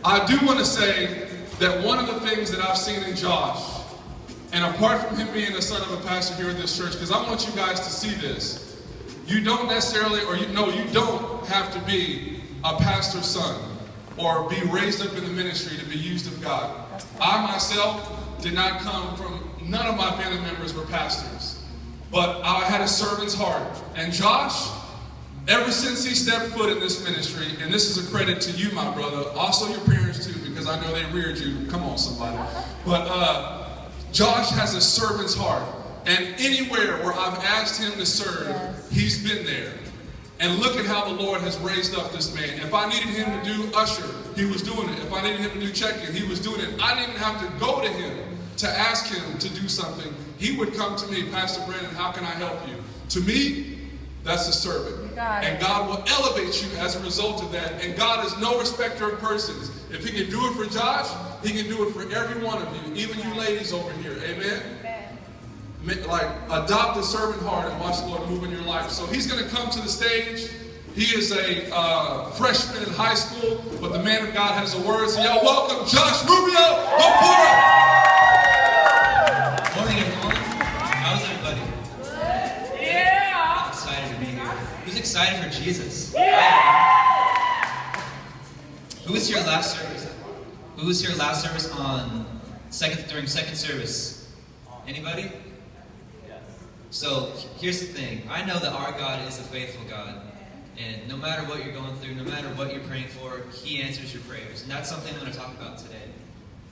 I do want to say that one of the things that I've seen in Josh, and apart from him being the son of a pastor here at this church, because I want you guys to see this, you don't necessarily, you don't have to be a pastor's son or be raised up in the ministry to be used of God. I myself did not come from, none of my family members were pastors, but I had a servant's heart. And Josh, ever since he stepped foot in this ministry, and this is a credit to you, my brother, also your parents too, because I know they reared you. Come on, somebody. But Josh has a servant's heart. And anywhere where I've asked him to serve, he's been there. And look at how the Lord has raised up this man. If I needed him to do usher, he was doing it. If I needed him to do check-in, he was doing it. I didn't have to go to him to ask him to do something. He would come to me, Pastor Brandon, how can I help you? To me, that's a servant. And God will elevate you as a result of that. And God is no respecter of persons. If he can do it for Josh, he can do it for every one of you, even you ladies over here. Amen? Like, adopt a servant heart and watch the Lord move in your life. So he's going to come to the stage. He is a freshman in high school, but the man of God has a word. So y'all welcome Josh Rubio. Go for it. Morning, everyone. How's everybody? Yeah. I'm excited to be here. Who's excited for Jesus? Yeah. Who was here last service? Who was here last service during second service? Anybody? So here's the thing. I know that our God is a faithful God. And no matter what you're going through, no matter what you're praying for, he answers your prayers. And that's something I'm going to talk about today.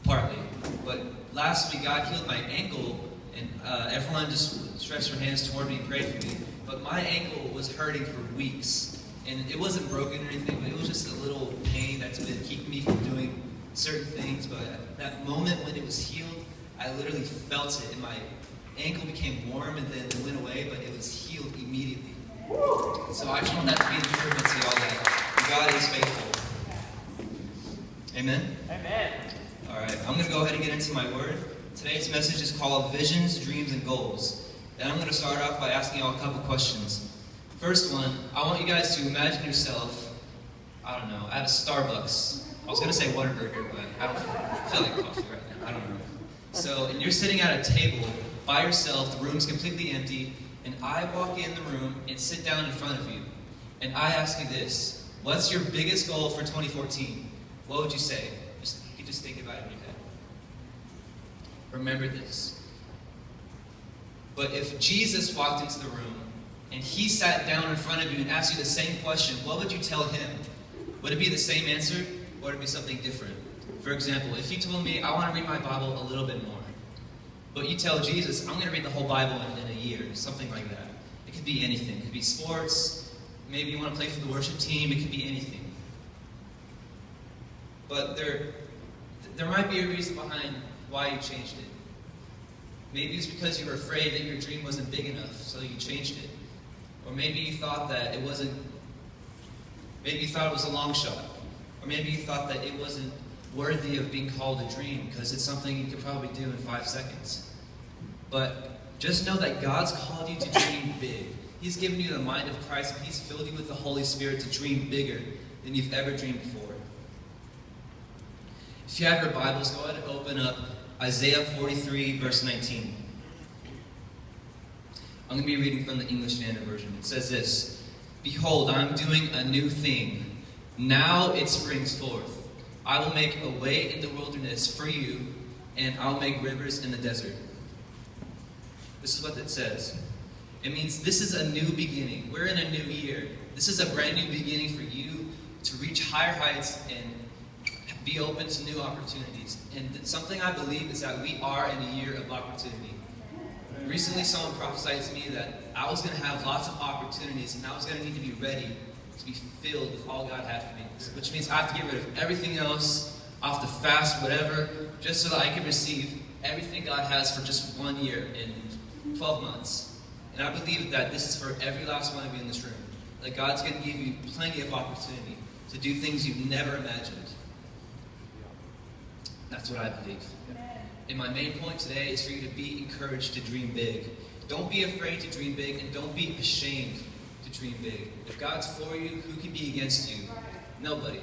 Partly. But last week, God healed my ankle. And everyone just stretched their hands toward me and prayed for me. But my ankle was hurting for weeks. And it wasn't broken or anything, but it was just a little pain that's been keeping me from doing certain things. But at that moment when it was healed, I literally felt it in my ankle became warm and then it went away, but it was healed immediately. So I just want that to be an encouragement to y'all that God is faithful. Amen? Amen. All right, I'm going to go ahead and get into my word. Today's message is called Visions, Dreams, and Goals. And I'm going to start off by asking y'all a couple questions. First one, I want you guys to imagine yourself, I don't know, at a Starbucks. I was going to say Whataburger, but I don't feel like coffee right now. I don't know. So, and you're sitting at a table by yourself, the room's completely empty, and I walk in the room and sit down in front of you. And I ask you this, what's your biggest goal for 2014? What would you say? You could just think about it in your head. Remember this. But if Jesus walked into the room and he sat down in front of you and asked you the same question, what would you tell him? Would it be the same answer, or would it be something different? For example, if you told me, I want to read my Bible a little bit more, but you tell Jesus, I'm going to read the whole Bible in a year, something like that. It could be anything. It could be sports. Maybe you want to play for the worship team. It could be anything. But there might be a reason behind why you changed it. Maybe it's because you were afraid that your dream wasn't big enough, so you changed it. Or maybe you thought that it wasn't, maybe you thought it was a long shot. Or maybe you thought that it wasn't worthy of being called a dream because it's something you could probably do in 5 seconds. But just know that God's called you to dream big. He's given you the mind of Christ, and he's filled you with the Holy Spirit to dream bigger than you've ever dreamed before. If you have your Bibles, go ahead and open up Isaiah 43, verse 19. I'm going to be reading from the English Standard Version. It says this, "Behold, I am doing a new thing. Now it springs forth. I will make a way in the wilderness for you, and I'll make rivers in the desert." This is what it says. It means this is a new beginning. We're in a new year. This is a brand new beginning for you to reach higher heights and be open to new opportunities. And something I believe is that we are in a year of opportunity. Recently, someone prophesied to me that I was going to have lots of opportunities, and I was going to need to be ready to be filled with all God had for me. Which means I have to get rid of everything else, off the fast, whatever, just so that I can receive everything God has for just 1 year in 12 months. And I believe that this is for every last one of you in this room. That God's going to give you plenty of opportunity to do things you've never imagined. That's what I believe. And my main point today is for you to be encouraged to dream big. Don't be afraid to dream big, and don't be ashamed to dream big. If God's for you, who can be against you? Nobody.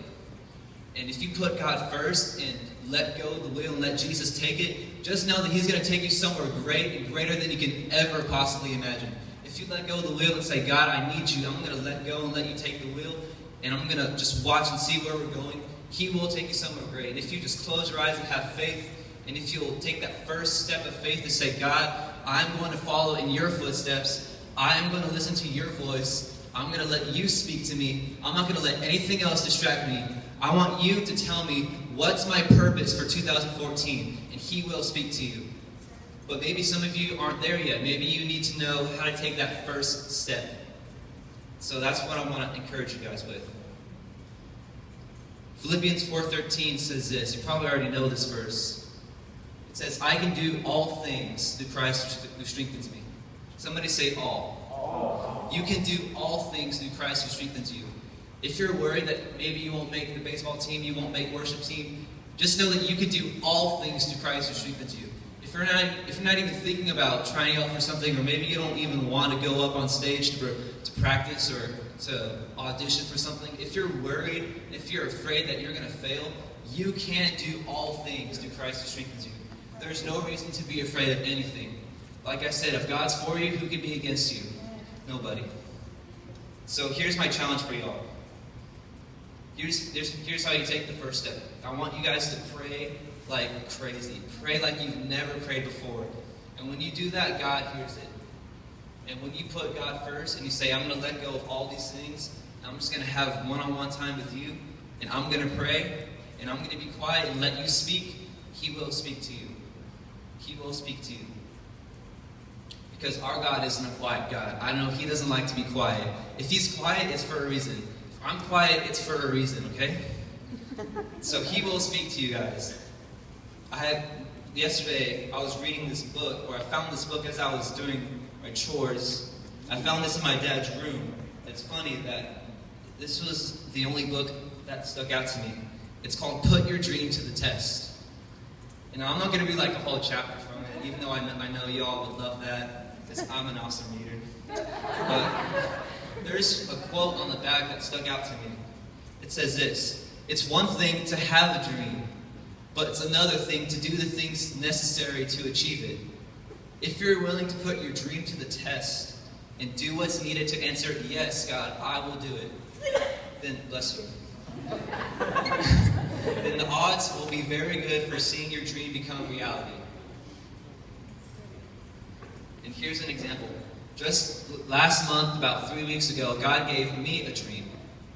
And if you put God first and let go of the wheel and let Jesus take it, just know that He's going to take you somewhere great and greater than you can ever possibly imagine. If you let go of the wheel and say, God, I need you, I'm going to let go and let you take the wheel, and I'm going to just watch and see where we're going, He will take you somewhere great. And if you just close your eyes and have faith, and if you'll take that first step of faith to say, God, I'm going to follow in your footsteps, I'm going to listen to your voice, I'm going to let you speak to me, I'm not going to let anything else distract me. I want you to tell me what's my purpose for 2014, and He will speak to you. But maybe some of you aren't there yet. Maybe you need to know how to take that first step. So that's what I want to encourage you guys with. Philippians 4:13 says this. You probably already know this verse. It says, I can do all things through Christ who strengthens me. Somebody say all. You can do all things through Christ who strengthens you. If you're worried that maybe you won't make the baseball team, you won't make worship team, just know that you can do all things through Christ who strengthens you. If you're not even thinking about trying out for something, or maybe you don't even want to go up on stage to practice or to audition for something, if you're worried, if you're afraid that you're going to fail, you can do all things through Christ who strengthens you. There's no reason to be afraid of anything. Like I said, if God's for you, who can be against you? Nobody. So here's my challenge for y'all. Here's how you take the first step. I want you guys to pray like crazy. Pray like you've never prayed before. And when you do that, God hears it. And when you put God first and you say, I'm going to let go of all these things, I'm just going to have one-on-one time with you, and I'm going to pray, and I'm going to be quiet and let you speak, He will speak to you. He will speak to you. Because our God isn't a quiet God. I know He doesn't like to be quiet. If He's quiet, it's for a reason. If I'm quiet, it's for a reason, okay? So He will speak to you guys. Yesterday, I was reading this book, or I found this book as I was doing my chores. I found this in my dad's room. It's funny that this was the only book that stuck out to me. It's called Put Your Dream to the Test. And I'm not going to read like a whole chapter from it, even though I know y'all would love that, because I'm an awesome reader. But there's a quote on the back that stuck out to me. It says this: it's one thing to have a dream, but it's another thing to do the things necessary to achieve it. If you're willing to put your dream to the test and do what's needed to answer, yes, God, I will do it, then bless you. Then the odds will be very good for seeing your dream become reality. And here's an example. Just last month, about 3 weeks ago, God gave me a dream.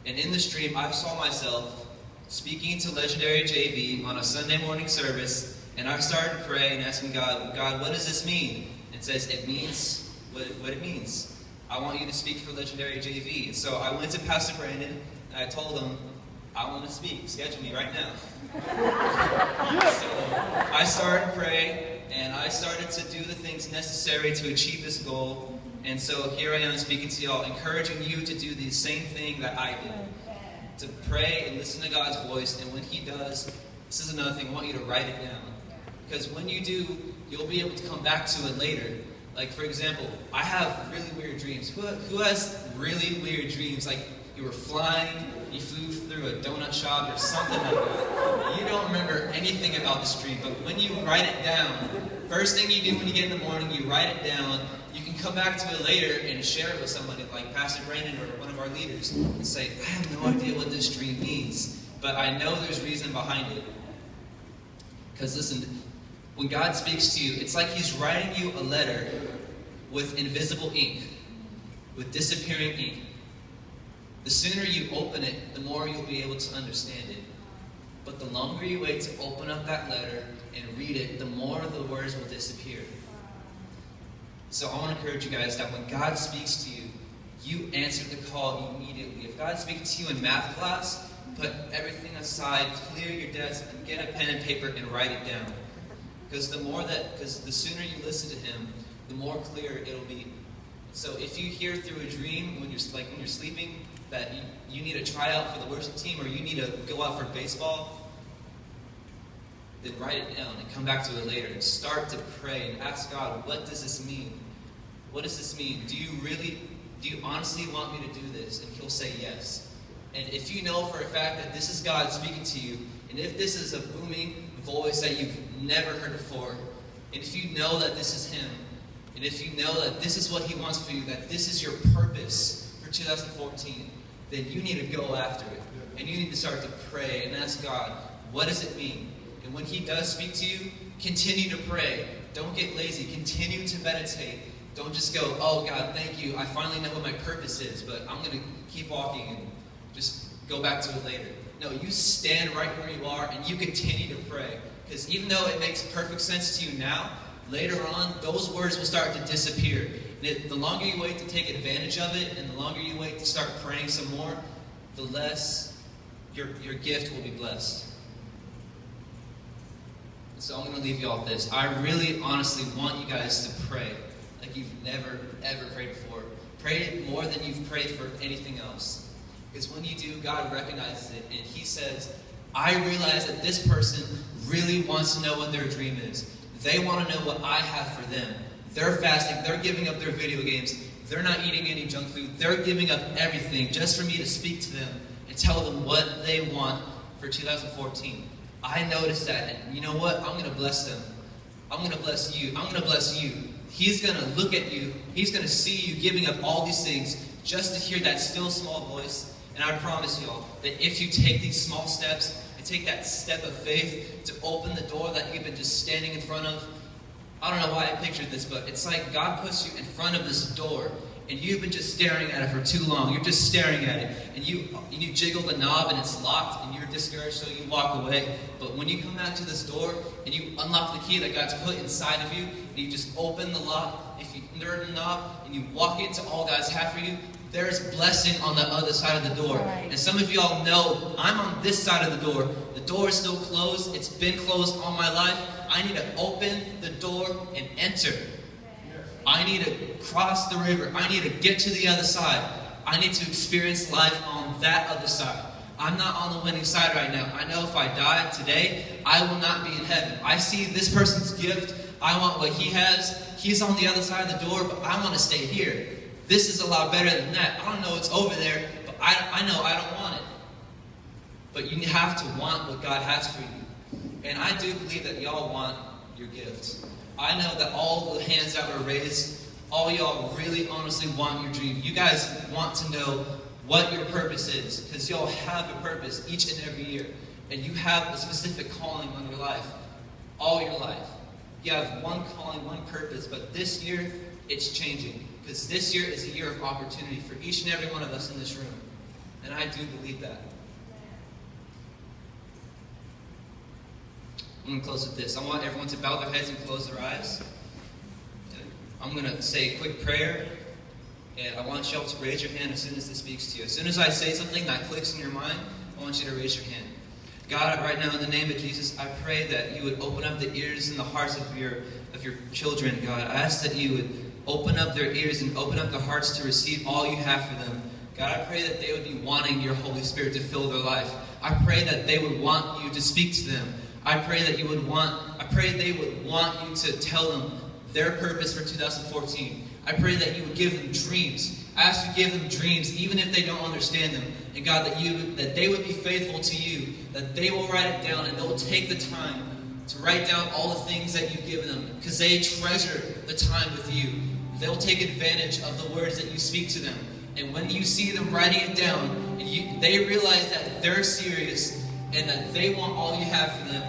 And in this dream, I saw myself speaking to Legendary JV on a Sunday morning service, and I started to pray and asking God, what does this mean? It says, it means what it means. I want you to speak for Legendary JV. And so I went to Pastor Brandon, and I told him, I want to speak. Schedule me right now. So I started to pray, and I started to do the things necessary to achieve this goal. And so here I am speaking to y'all, encouraging you to do the same thing that I did. To pray and listen to God's voice, and when He does, this is another thing, I want you to write it down. Because when you do, you'll be able to come back to it later. Like, for example, I have really weird dreams. Who has really weird dreams? Like, you were flying, you flew through a donut shop or something like that. You don't remember anything about this dream, but when you write it down, first thing you do when you get in the morning, you write it down. You can come back to it later and share it with somebody like Pastor Brandon or one of our leaders and say, I have no idea what this dream means, but I know there's reason behind it. Because listen, when God speaks to you, it's like He's writing you a letter with invisible ink, with disappearing ink. The sooner you open it, the more you'll be able to understand it. But the longer you wait to open up that letter and read it, the more the words will disappear. So I want to encourage you guys that when God speaks to you, you answer the call immediately. If God speaks to you in math class, put everything aside, clear your desk, and get a pen and paper and write it down. Because the sooner you listen to Him, the more clear it'll be. So if you hear through a dream when you're sleeping that you need to try out for the worship team or you need to go out for baseball, then write it down and come back to it later and start to pray and ask God, what does this mean? What does this mean? Do you honestly want me to do this? And He'll say yes. And if you know for a fact that this is God speaking to you, and if this is a booming voice that you've never heard before, and if you know that this is Him, and if you know that this is what He wants for you, that this is your purpose for 2014, then you need to go after it. And you need to start to pray and ask God, what does it mean? And when He does speak to you, continue to pray. Don't get lazy. Continue to meditate. Don't just go, oh God, thank you. I finally know what my purpose is, but I'm going to keep walking and just go back to it later. No, you stand right where you are and you continue to pray. Because even though it makes perfect sense to you now, later on, those words will start to disappear. And the longer you wait to take advantage of it, and the longer you wait to start praying some more, the less your gift will be blessed. So I'm going to leave you all with this. I really, honestly want you guys to pray like you've never, ever prayed before. Pray more than you've prayed for anything else. Because when you do, God recognizes it, and He says, I realize that this person really wants to know what their dream is. They want to know what I have for them. They're fasting. They're giving up their video games. They're not eating any junk food. They're giving up everything just for me to speak to them and tell them what they want for 2014. I noticed that, and you know what? I'm going to bless them. I'm going to bless you. I'm going to bless you. He's going to look at you. He's going to see you giving up all these things just to hear that still small voice. And I promise y'all that if you take these small steps and take that step of faith to open the door that you've been just standing in front of, I don't know why I pictured this, but it's like God puts you in front of this door, and you've been just staring at it for too long. You're just staring at it, and you jiggle the knob, and it's locked, and you're discouraged, so you walk away. But when you come out to this door, and you unlock the key that God's put inside of you, and you just open the lock, if you turn the knob, and you walk into all God's have for you, there's blessing on the other side of the door. Right. And some of y'all know I'm on this side of the door. The door is still closed. It's been closed all my life. I need to open the door and enter. I need to cross the river. I need to get to the other side. I need to experience life on that other side. I'm not on the winning side right now. I know if I die today, I will not be in heaven. I see this person's gift. I want what he has. He's on the other side of the door, but I want to stay here. This is a lot better than that. I don't know what's over there, but I know I don't want it. But you have to want what God has for you. And I do believe that y'all want your gifts. I know that all the hands that were raised, all y'all really honestly want your dream. You guys want to know what your purpose is, because y'all have a purpose each and every year. And you have a specific calling on your life, all your life. You have one calling, one purpose, but this year, it's changing. Because this year is a year of opportunity for each and every one of us in this room. And I do believe that. I'm going to close with this. I want everyone to bow their heads and close their eyes. I'm going to say a quick prayer. And I want y'all to raise your hand as soon as this speaks to you. As soon as I say something that clicks in your mind, I want you to raise your hand. God, right now in the name of Jesus, I pray that you would open up the ears and the hearts of your children, God. I ask that you would open up their ears and open up their hearts to receive all you have for them. God, I pray that they would be wanting your Holy Spirit to fill their life. I pray that they would want you to speak to them. I pray that they would want you to tell them their purpose for 2014. I pray that you would give them dreams. I ask you to give them dreams, even if they don't understand them. And God, that they would be faithful to you, that they will write it down, and they'll take the time to write down all the things that you've given them, because they treasure the time with you. They'll take advantage of the words that you speak to them. And when you see them writing it down, and they realize that they're serious, and that they want all you have for them,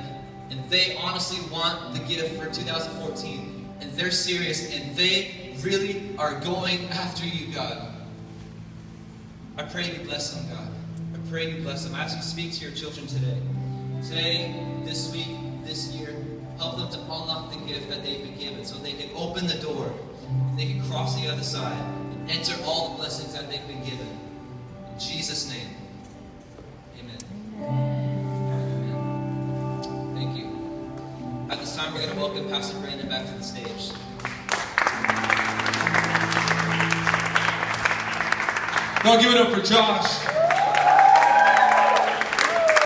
and they honestly want the gift for 2014, and they're serious, and they really are going after you, God. I pray you bless them, God. I pray you bless them. I ask you to speak to your children today. Today, this week, this year, help them to unlock the gift that they've been given so they can open the door, and they can cross the other side, and enter all the blessings that they've been given. In Jesus' name, amen. Amen. Thank you. At this time, we're going to welcome Pastor Brandon back to the stage. Now give it up for Josh.